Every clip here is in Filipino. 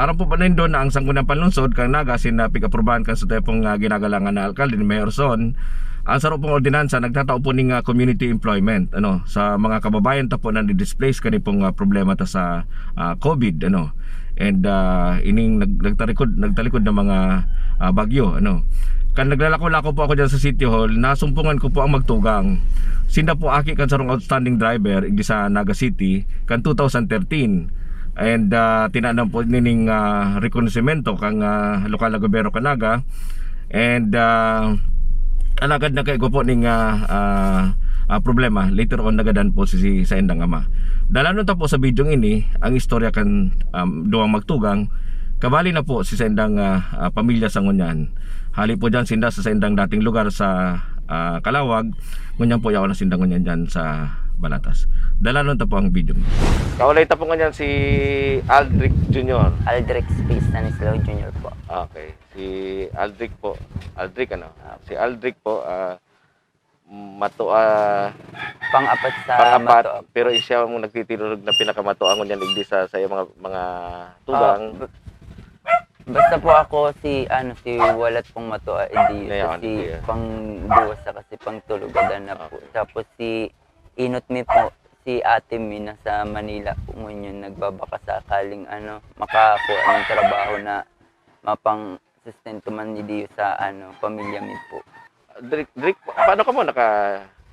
Aram po pa doon na ang sanggunang panlungsod kang naga sinapig aprobahan kan sa tepong ginagalangan na alkalde ni Mayor Son. Ang saro pong ordinansa nagtatao po ning community employment sa mga kababayan ta po na di-displace kani pong problema ta sa COVID and ining nagtalikod ng mga bagyo kan naglalako-lako po ako diyan sa City Hall, nasumpungan ko po ang magtugang. Sinda po aki kan sarong outstanding driver igdi sa Naga City kan 2013. And tinanong po nining rekonosimento kang lokal na gobyerno kanaga. And alagad na kay ko po ning problema later on nagadan po si sa endang ama. Dalanon ta po sa video ini ang istorya kan duwang magtugang kabali na po si sendang pamilya sa ngunyan. Hali po diyan sinda sa sendang dating lugar sa Calawag, ngunyan po yaw na sindang ngunyan diyan sa Balatas. Dalanon ta po ang video. Kaulay ta po ngunyan si Aldric Jr. Aldrich P. Stanislao Jr. po. Okay, si Aldric po. Aldric Si Aldric po Pang-apat sa pang-apat, Mato. pero siya ang nagtitirog na pinakamatuang ngunyan igdi sa mga tugang. Basta po ako si Walat pong Mato edi Ngayon, si yeah. pang duwa sa kasi pang tulugadan na po. Tapos si Inot mi po, si Ate mi nasa Manila po ngayon nagbabaka sakaling makakuha ng trabaho na mapang sustento man ni Dio sa pamilya mi po. Drick, paano ka mo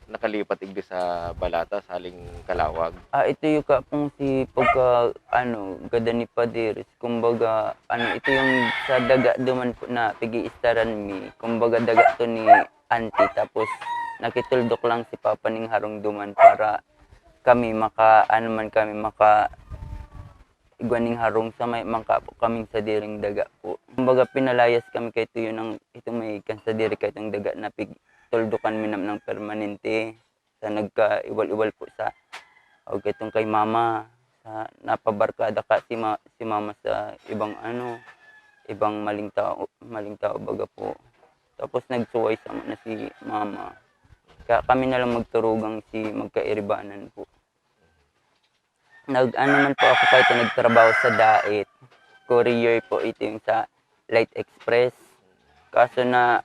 nakalipat igdi sa Balatas haling Calawag? Ito yung kapong si pagka gada ni Padiris, kumbaga ito yung sa daga duman po na pigi-istaran mi, kumbaga daga to ni auntie, tapos nakituldok lang si Papa ning harong duman para kami maka igwaning harong sa may mangka po kaming sa diring daga po. Kumbaga pinalayas kami kay tuyo ng itong may kan sa diri kay itong daga na tuldukan minam ng permanente sa nagka-iwal-iwal po sa o itong kay mama sa napabarkada ka si mama sa ibang maling tao baga po. Tapos nagsuway sama na si mama. Kaya kami na lang magturugang magkairibanan po. Man po ako kahit nagtrabaho sa Dait. Courier po ito yung sa Light Express. Kaso na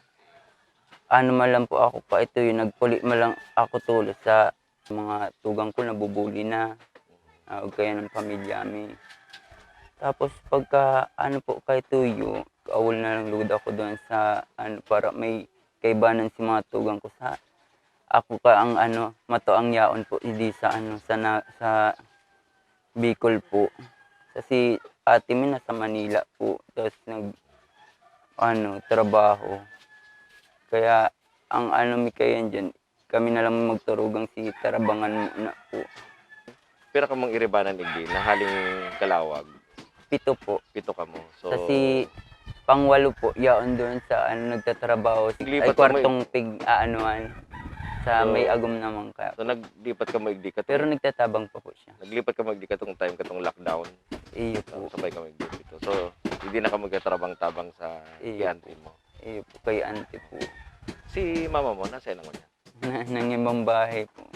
man lang po ako pa ito yung nagpuli man lang ako tulos sa mga tugang ko nabubuli na. Kaya ng pamilya mi. Tapos pagka po kay tuyo, kaawol na lang lugod ako doon sa para may kaibanan si mga tugang ko sa ako ka ang mato ang yaon po hindi sa sa Bicol po. Kasi ate mi nasa Manila po. Tapos trabaho. Kaya ang mi kayan dyan, kami na lang magturugang si Tarabangan muna po. Pero ka mong iribanan igdi na haling Calawag? 7 po. 7 ka mo. So, Kasi pang-8 po, yaon doon sa nagtatrabaho. Ay kwartong sa may agom naman ka. So naglipat ka mo igdi ka Pero nagtatabang pa po siya. naglipat ka mo igdi katong time katong lockdown. Iyo po. Sabay ka mo igdi dito. So hindi na ka magtatrabang-tabang sa auntie mo. Iyo po kay auntie po. Si mama mo nasa nang Nang ibang bahay po.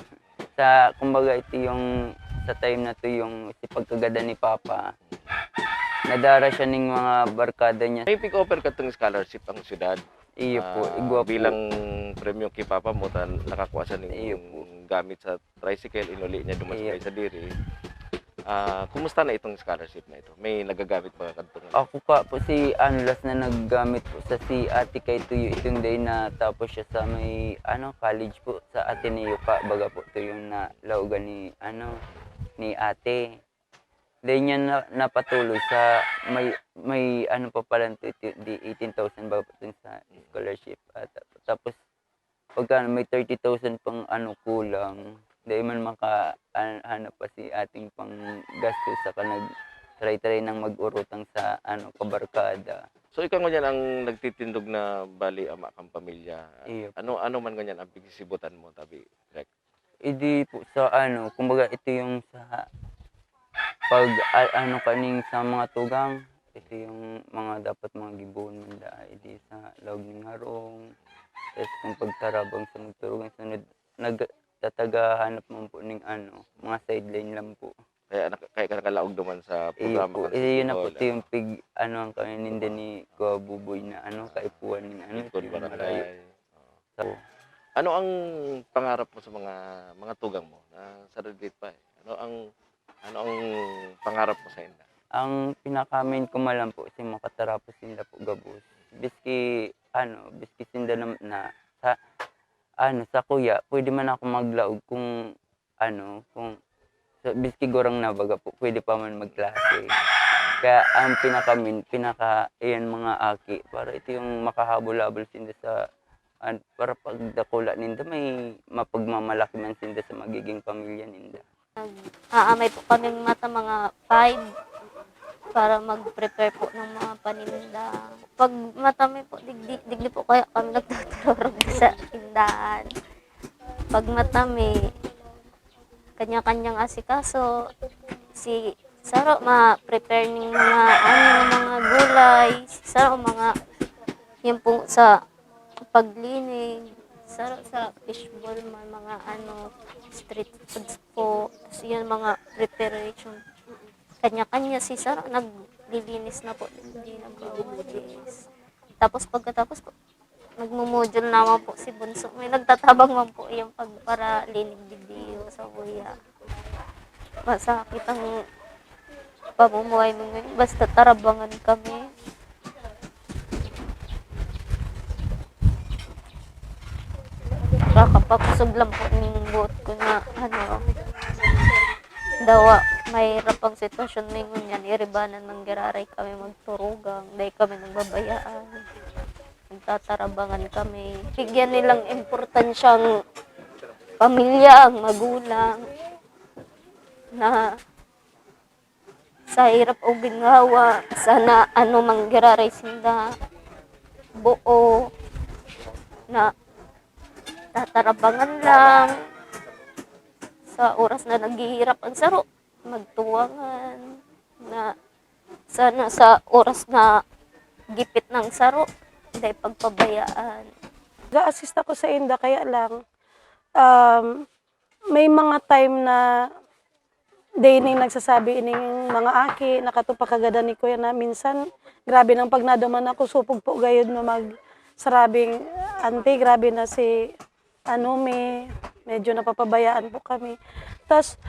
Kumbaga ito yung sa time na to yung si pagkagada ni Papa. Nadara siya ng mga barkada niya. May pick offer ka tong scholarship ang syudad. Iyo po, igwa po. Bilang premyo kay Papa mo nakakuha siya ng gamit sa tricycle, inuli niya dumasakay sa diri. Kumusta na itong scholarship na ito? May nagagamit pa kadtong? Ako pa po si last na naggamit po sa si Ate kay tuyo itong day na tapos siya sa may college po sa Ateneo pa baga po to yung laugan ni ni Ate. Day niya napatuloy sa may pa pala di 18,000 ba po sa scholarship. Tapos pagka may 30,000 pang kulang, day man hanap pa si ating pang gastos sa nag-try ng mag-urutang sa kabarkada. So ikaw nganyan ang nagtitindog na bali ama kang pamilya. Iyo. Ano man nganyan ang pigsibutan mo tabi direct? Idi po sa kumbaga ito yung sa pag kaning sa mga tugang, ito yung mga dapat mga gibuon man da idi sa lawag ning harong. Tapos kung pagtarabang sa magturugan sunod nagtataga hanap man po ning mga sideline lang po. kaya ka nakalaog naman sa Iyo programa po, kan City yun na po Hall, ito yung ano ang kami ninda ni Kuya Buboy na kaipuan ni Ipon yung malayo. Barangay. So, Ano ang pangarap mo sa mga tugang mo na sa Redgate pa, eh? Ano ang pangarap mo sa inda? ang pinaka-main ko man lang po si makatarapos sinda po gabos. Biski sinda na sa sa kuya, pwede man ako maglaog kung biski gorang na baga po, pwede pa man magklase. Kaya ang iyan mga aki, para ito yung makahabol-habol sinda para pag dakula ninda may mapagmamalaki man sinda sa magiging pamilya ninda. Aamay po kaming mata mga 5 para mag-prepare po ng mga paninda. Pag matami po, digli po kaya kami nagtuturog sa tindahan. Pag matami, kanya-kanyang asikaso, si Saro ma-prepare ng mga gulay, si Saro yung po sa paglinig, Saro sa fishball, mga street foods po, tapos yun mga preparation. Kanya-kanya si Saro naglilinis na po, hindi nag-uudis. Tapos pagkatapos po, nagmumodule naman po si Bunso. May nagtatabang man po yung para linig video sa kuya. Masakit ang pamumuhay mo ngayon. Basta tarabangan kami. Kakapakusog lang po ng buot ko na dawa mahirap ang sitwasyon ngayon yan. Iribanan ng giraray kami magturugang. Dahil kami nagbabayaan. Nagtatarabangan kami. Bigyan nilang importansyang pamilya, ang magulang, na sa hirap o ginhawa, sana manggiraray sinda, buo, na tatarabangan lang, sa oras na naghihirap ang Saro, magtuwangan, na sana sa oras na gipit ng Saro, hindi pagpabayaan. Ga-assist ako sa inda, kaya lang, may mga time na ning nagsasabi ining mga aki, nakatupakagada ni kuya na minsan, grabe nang pag nadaman ako, supog po gayod na magsarabing, ante, grabe na si, medyo napapabayaan po kami. Tapos,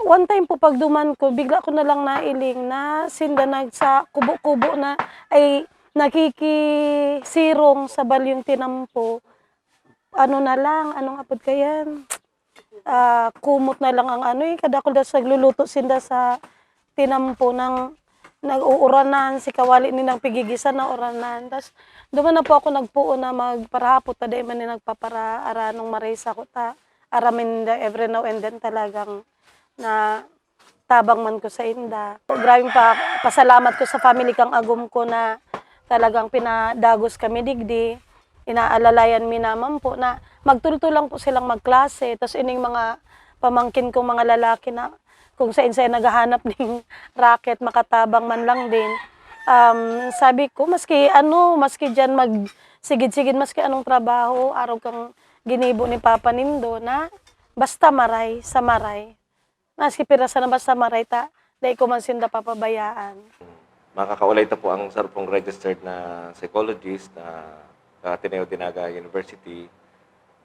one time po pag duman ko, bigla ko na lang nailing na sinda sa kubo-kubo na ay nakikisirong sa balyong tinampo. Anong apod kayan? Kumot na lang ang kada ko nagluluto sinda sa tinampo ng nag-uuranan, si kawali ni nang pigigisan na uranan. Tapos, duman na po ako nagpuo na magparahapot, taday man ni nagpapara aranong marisa ko ta. Aramin every now and then talagang na tabang man ko sa inda. Grabing pasalamat ko sa family kang agum ko na talagang pinadagos kami digdi. Inaalalayan mi naman po na magtultulang po silang magklase. Tapos ining mga pamangkin kong mga lalaki na kung saan naghahanap ng racket, makatabang man lang din. Sabi ko, maski dyan magsigid-sigid, maski anong trabaho, araw kang ginibo ni Papa Nindo na basta maray, sa maray. Maski pirasa na basta maray ta, dahil ko man sinda papabayaan. Makakaulay ta po ang sarpong registered na psychologist na Ateneo Dinaga University.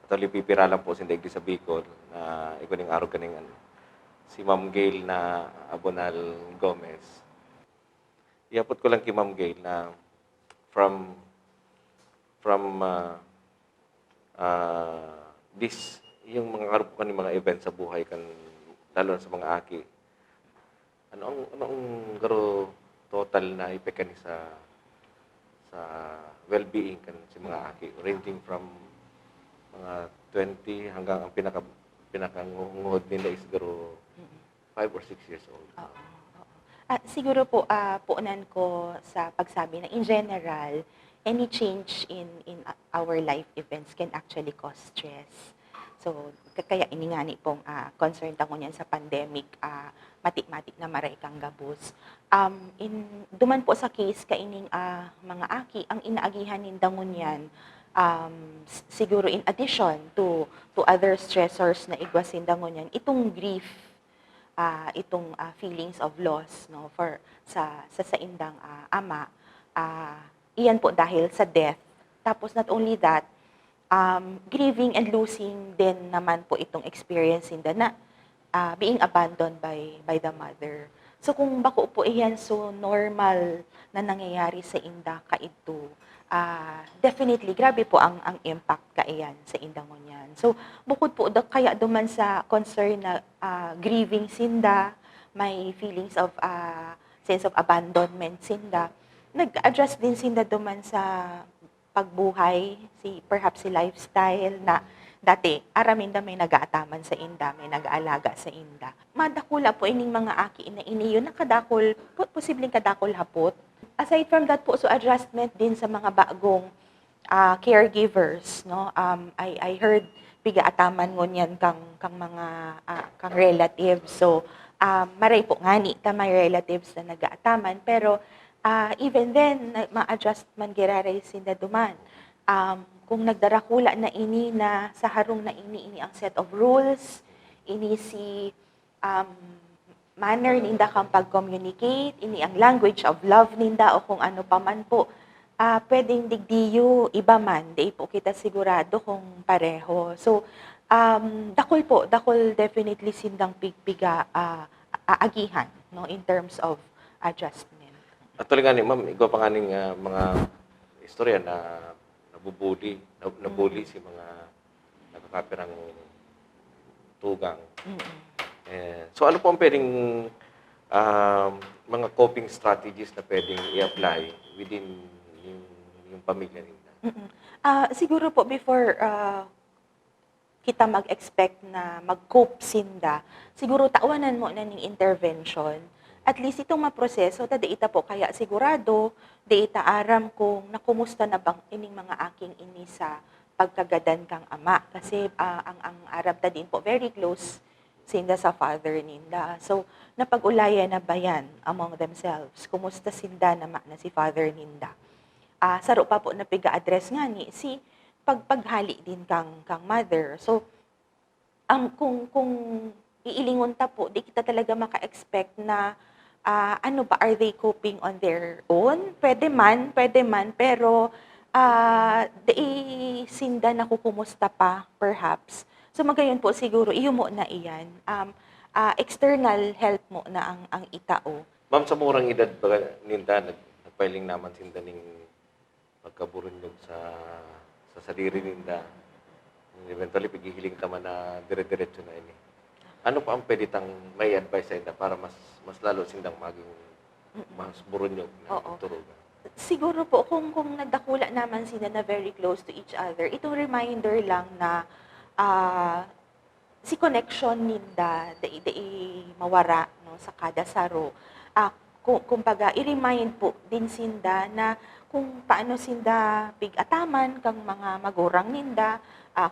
At pipira lang po sinda sa Bicol na ikuning araw kaning si Ma'am Gail na Abonal Gomez. Iapot ko lang kay Ma'am Gail na from this, yung mga karupukan ng mga event sa buhay kan lalo na sa mga aki. Ano ang garo total na epekto ni sa well-being kan si mga aki, ranging from mga 20 hanggang ang pinakangungod nila is garo 5 or 6 years old. Siguro po, puunan ko sa pagsabi na in general, any change in our life events can actually cause stress. So, kaya iningani pong concern tango niyan sa pandemic, matik-matik na maray kang gabos. Duman po sa case kaining mga aki, ang inaagihan nin dangon yan, siguro in addition to other stressors na igwasin dangon yan, itong grief itong feelings of loss, no, for sa indang ama. Iyan po dahil sa death. Tapos not only that, grieving and losing din naman po itong experience in na being abandoned by the mother. So kung bako po iyan so normal na nangyayari sa inda kaito, definitely grabe po ang impact kaiyan sa indang ngunyan. So bukod po kaya duman sa concern na grieving sinda, may feelings of sense of abandonment sinda, nag-adjust din sinda duman sa pagbuhay, perhaps si lifestyle na dati araminda may nagaataman sa inda, may nag-aalaga sa inda. Madakula po ining mga aki na iniyo nakadakol, posibleng kadakol hapot. Aside from that po, so adjustment din sa mga bagong caregivers, no? I heard pigaataman ngunyan kang mga kang relatives. So maray po ngani ta may relatives na nagaataman, pero even then ma-adjust man giraray sinda duman. Kung nagdarakula na ini na sa harong na ini ang set of rules, ini si manner ninda kang pag-communicate, ini ang language of love ninda o kung ano pa man po, pwedeng digdiyo iba man, di po kita sigurado kung pareho. So, dakol definitely sindang pigpiga aagihan, no, in terms of adjustment. Actually nga ni ma'am, ikaw pa nga ning mga istorya na nabully si mga nakakapirang tugang. So ano po ang pwedeng mga coping strategies na pwedeng i-apply within yung pamilya nila? Siguro po before kita mag-expect na mag-cope sinda, siguro tawanan mo na ng intervention. At least itong maproseso, ita po kaya sigurado, ita aram kung nakumusta na bang ining mga aking ini sa pagkagadan kang ama. Kasi ang Arab ta din po, very close sinda sa father ninda. So, napag-ulaya na ba yan among themselves? Kumusta sinda na si father ninda? Saro pa po na piga-address nga ni si pagpaghali din kang mother. So, kung iilingon ta po, di kita talaga maka-expect na ano ba, are they coping on their own? Pwede man, pero sinda na kukumusta pa, perhaps. So magayon po siguro, iyo mo na iyan. External help mo na ang itao. Ma'am, sa murang edad ba ninda, nagpailing naman sinda ning pagkaburunyog sa sarili ninda. Eventually, paghihiling tama na dire-diretso na ini. Ano pa ang pwede tang may advice sa inyo para mas lalo sindang maging mas burunyog na turugan? Siguro po, kung nagdakula naman sila na very close to each other, itong reminder lang na si connection ninda, mawara no, sa kada saro. Kumbaga, i-remind po din sinda na kung paano sinda pig-ataman kang mga magurang ninda,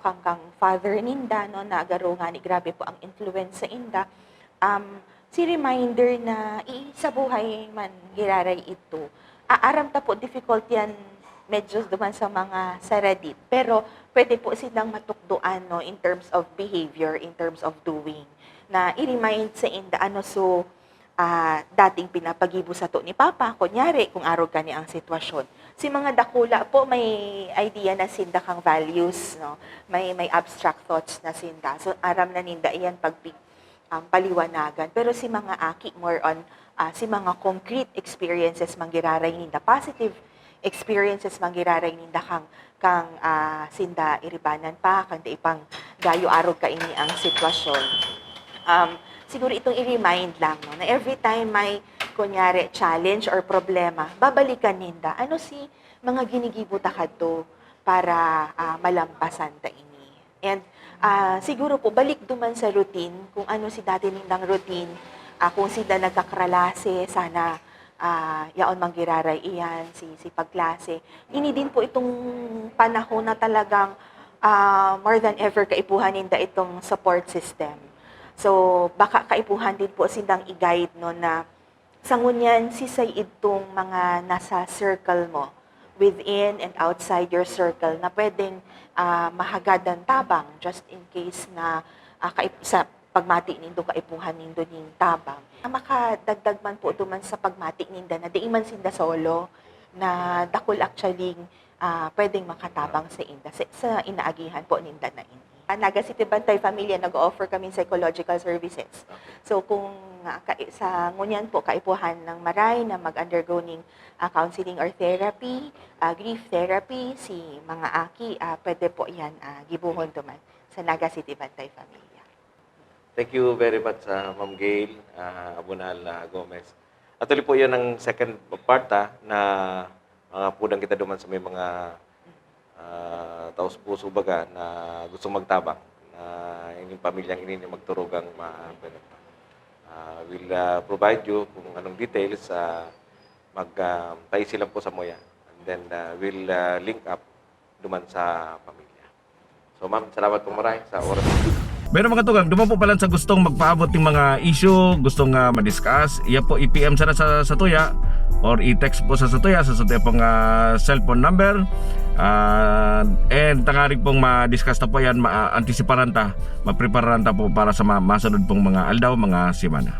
kang father ninda, no, na agaro nga ni grabe po ang influence sa inda. Si reminder na sa buhay man giraray ito. Aram ta po difficult yan medyo duman sa mga saradit. Pero pwede po silang matukduan, no, in terms of behavior, in terms of doing. Na i-remind sa inda dating pinapagibo sa to ni Papa, kunyari kung arog ka ni ang sitwasyon. Si mga dakula po may idea na sinda kang values, no? May abstract thoughts na sinda. So aram na ninda iyan pag paliwanagan. Pero si mga aki more on si mga concrete experiences manggiraray ninda, positive experiences manggiraray ninda kang sinda iribanan pa kang ipang gayo arog ka ini ang sitwasyon. Siguro itong i-remind lang, no, na every time may kunyari challenge or problema, babalikan ninda ano si mga ginigibo ta kadto para malampasan ta ini. And siguro po balik duman sa routine, kung ano si dati nindang routine, kung sila nagkakralase, sana yaon manggiraray iyan si pagklase. Ini din po itong panahon na talagang more than ever kaipuhan ninda itong support system. So, baka kaipuhan din po sindang i-guide, no, na sangunyan sisay itong mga nasa circle mo, within and outside your circle, na pwedeng mahagadan tabang just in case na pagmati nindo kaipuhan nindo ning tabang. Makadagdag man po duman sa pagmati ninda na di man sinda solo na dakol actually pwedeng makatabang sa inda sa inaagihan po ninda na ini. Naga City Bantay Pamilya nag-offer kami psychological services. So kung sa ngunyan po kaipuhan ng maray na mag-undergo ning counseling or therapy, grief therapy, si mga aki, pwede po yan gibuhon duman sa Naga City Bantay Pamilya. Thank you very much, Ma'am Gail Abunal Gomez. Actually po yan ang second part na mga pudang kita duman sa may mga taos puso baga na gusto magtabang na inyong pamilyang ini magturugang we'll provide you kung anong details magtayo sila po sa Moya and then we'll link up duman sa pamilya. So ma'am, salamat po maraming sa oras. Meron mga tugang, duman po pala sa gustong magpaabot ng mga issue, gustong ma-discuss, iya po i-PM sana sa Tuya or i-text po sa Tuya pong cellphone number and tangaring pong ma-discuss na po yan, ma-antisiparan ta, ma-preparan ta po para sa masunod pong mga aldaw, mga simana.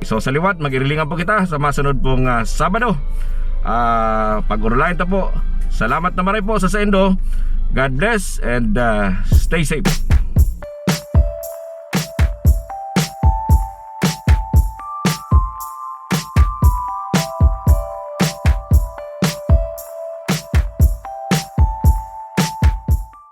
So sa liwat, mag-irilingan po kita sa masunod pong Sabado. Pag-urulayan ta po. Salamat na maray po sa Sendo. God bless and stay safe.